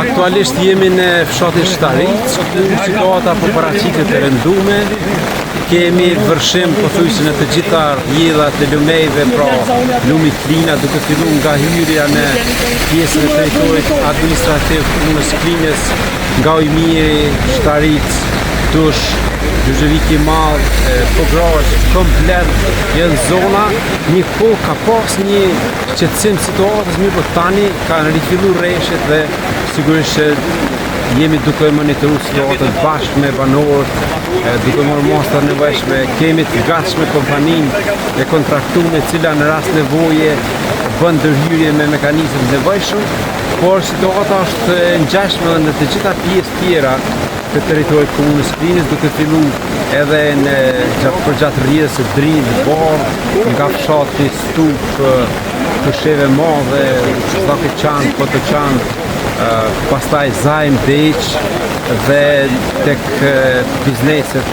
Aktualisht jemi në fshatin Shtaric, situata po paraqitet e rëndume. Kemi vërshim pothuajse në të gjitha rrjedhat e lumejve, pra lumi Klina, duke filluar nga hyrja në pjesën e territorit administrativ punës Klinës, nga Ujmiri, Shtaric, Tush, Gjuzheviki Madh, Pograzh, komplet janë zona. Një kohë ka pas një qetësim situatës, mirë po tani kanë rifilluar rreshtet dhe sigurisht jemi duke monitoruar situatën bashkë me banorët, duke marrë masa të nevojshme. Kemi të gatshme kompaninë e kontraktuar, e cila në rast nevoje bën ndërhyrje me mekanizëm të nevojshëm, por situata është e ngjashme në të gjitha pjesët tjera të territorit të komunës Klinës, duke filluar edhe në përgjatë rrjedhës së Drinit, Bardh, nga fshati Stup, Kusheve Madhe, Zakoçan, Kotoçan, pastaj Zajm, Deq dhe tek bizneset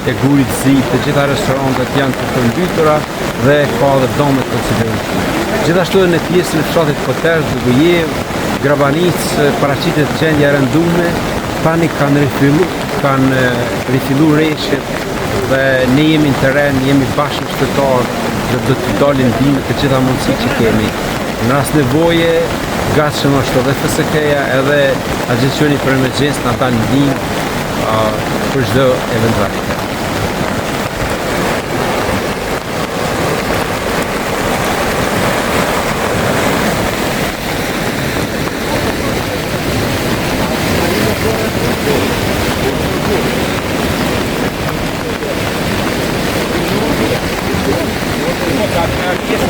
e Gurit Zi, të gjitha restorantet janë të përmbytura dhe ka dhe domet konsiderueshme. Gjithashtu edhe në pjesën e fshatit Kotersh, Bugujev, Grabanic, paraqitet gjendja e rëndume. Tani kanë rifilluar rreshtet dhe ne jemi në terren, jemi bashkë shtetar dhe do të dalim ndihmë të gjitha mundësitë që kemi. Në rast nevoje, gatshëm është edhe FSK-ja edhe Agjencioni për Emergjencë na dalin ndihmë për çdo eventualitet. Yes,